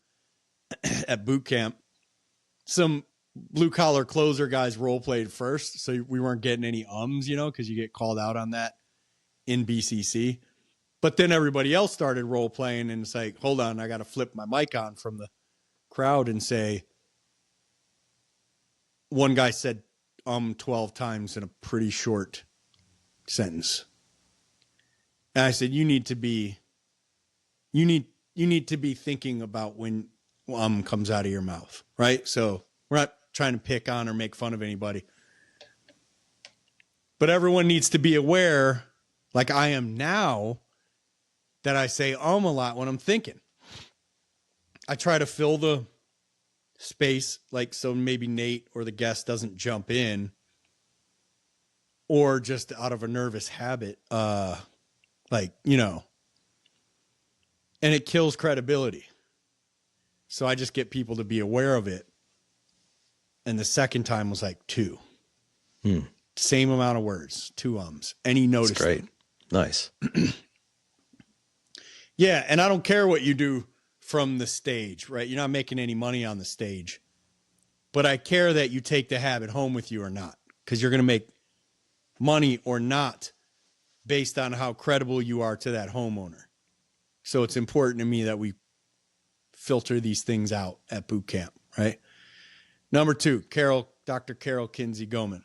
At boot camp, some blue collar closer guys role played first, so we weren't getting any ums, because you get called out on that in BCC. But then everybody else started role playing, and it's like, hold on, I got to flip my mic on from the crowd and say, one guy said 12 times in a pretty short sentence. And I said, you need to be thinking about when comes out of your mouth, right? So we're not trying to pick on or make fun of anybody, but everyone needs to be aware, like I am now, that I say a lot when I'm thinking. I try to fill the space, like, so maybe Nate or the guest doesn't jump in, or just out of a nervous habit, and it kills credibility. So I just get people to be aware of it. And the second time was like 2. Same amount of words, 2 ums. And he noticed.
That's great. Nice.
Yeah. And I don't care what you do from the stage, right? You're not making any money on the stage. But I care that you take the habit home with you or not. Because you're going to make money or not based on how credible you are to that homeowner. So it's important to me that we filter these things out at boot camp, right? Number 2, Dr. Carol Kinsey-Goman,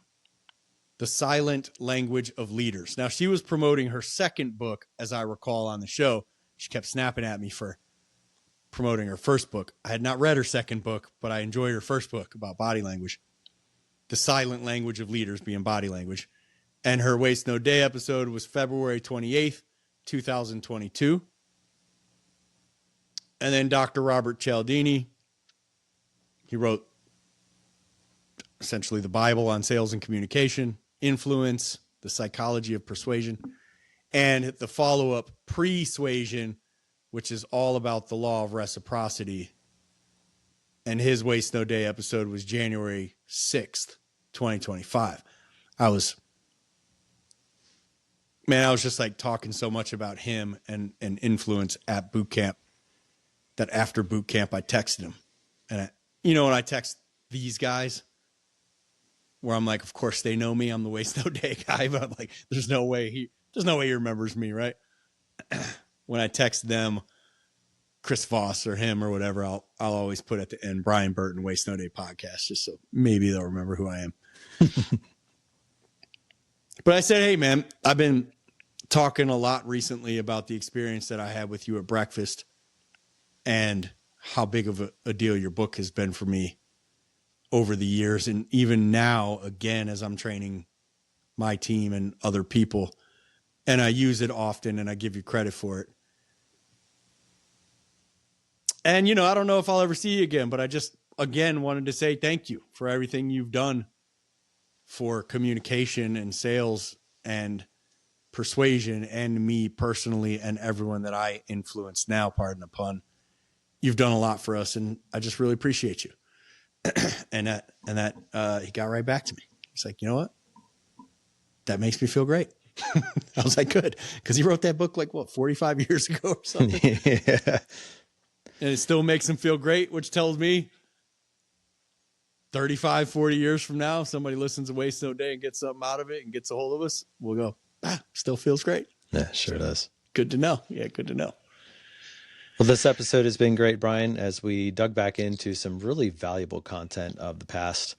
The Silent Language of Leaders. Now, she was promoting her second book, as I recall, on the show. She kept snapping at me for promoting her first book. I had not read her second book, but I enjoyed her first book about body language. The Silent Language of Leaders being body language. And her Waste No Day episode was February 28th, 2022. And then Dr. Robert Cialdini, he wrote essentially the Bible on sales and communication, influence, the psychology of persuasion, and the follow-up Persuasion, which is all about the law of reciprocity. And his Waste No Day episode was January 6th, 2025. I was just like talking so much about him and influence at boot camp that after boot camp, I texted him. And when I text these guys, where I'm like, of course they know me. I'm the Waste No Day guy, but I'm like, there's no way he remembers me, right? When I text them, Chris Voss or him or whatever, I'll always put at the end, Brian Burton, Waste No Day podcast, just so maybe they'll remember who I am. But I said, hey man, I've been talking a lot recently about the experience that I had with you at breakfast and how big of a deal your book has been for me over the years. And even now, again, as I'm training my team and other people, and I use it often and I give you credit for it. And, I don't know if I'll ever see you again, but I just, again, wanted to say thank you for everything you've done for communication and sales and persuasion and me personally and everyone that I influence now, pardon the pun. You've done a lot for us, and I just really appreciate you. and that he got right back to me. He's like, you know what? That makes me feel great. I was like, good. Because he wrote that book 45 years ago or something.
Yeah.
And it still makes him feel great, which tells me 35, 40 years from now, somebody listens to Waste No Day and gets something out of it and gets a hold of us. We'll go, still feels great.
Yeah, sure does.
Good to know. Yeah, good to know.
Well, this episode has been great, Brian, as we dug back into some really valuable content of the past.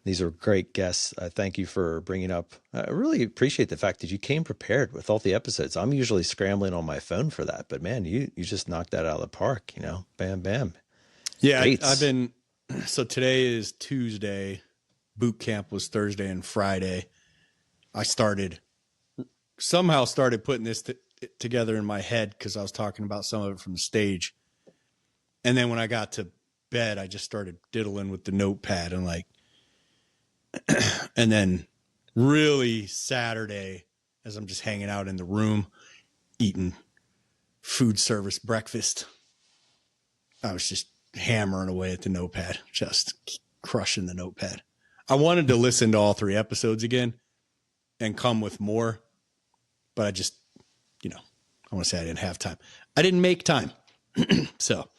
These are great guests. Thank you for bringing up. I really appreciate the fact that you came prepared with all the episodes. I'm usually scrambling on my phone for that, but man, you just knocked that out of the park, Bam, bam.
Yeah, I've been So today is Tuesday. Boot camp was Thursday and Friday. I somehow started putting this together in my head because I was talking about some of it from the stage. And then when I got to bed, I just started diddling with the notepad and and then really Saturday, as I'm just hanging out in the room, eating food service breakfast, I was just hammering away at the notepad, just crushing the notepad. I wanted to listen to all 3 episodes again and come with more, but I just, I want to say I didn't have time. I didn't make time. So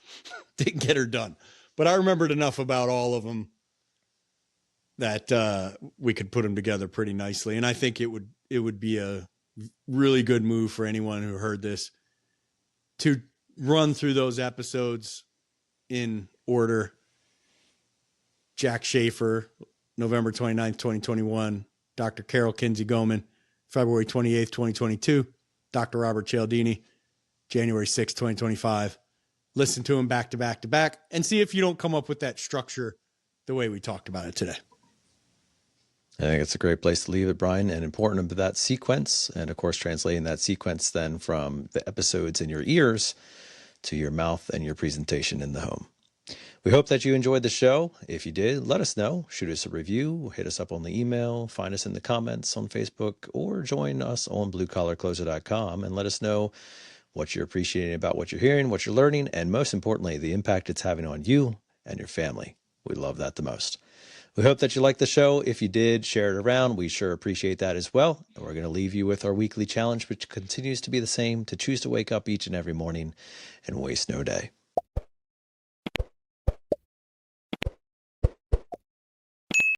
didn't get her done, but I remembered enough about all of them that we could put them together pretty nicely. And I think it would be a really good move for anyone who heard this to run through those episodes in order. Jack Schaefer, November 29th, 2021. Dr. Carol Kinsey-Goman, February 28th, 2022. Dr. Robert Cialdini, January 6th, 2025. Listen to them back to back to back and see if you don't come up with that structure the way we talked about it today.
I think it's a great place to leave it, Brian, and important about that sequence. And of course, translating that sequence then from the episodes in your ears to your mouth and your presentation in the home. We hope that you enjoyed the show. If you did, let us know. Shoot us a review, hit us up on the email, find us in the comments on Facebook, or join us on bluecollarcloser.com and let us know what you're appreciating about what you're hearing, what you're learning, and most importantly, the impact it's having on you and your family. We love that the most. We hope that you liked the show. If you did, share it around. We sure appreciate that as well. And we're going to leave you with our weekly challenge, which continues to be the same: to choose to wake up each and every morning and waste no day.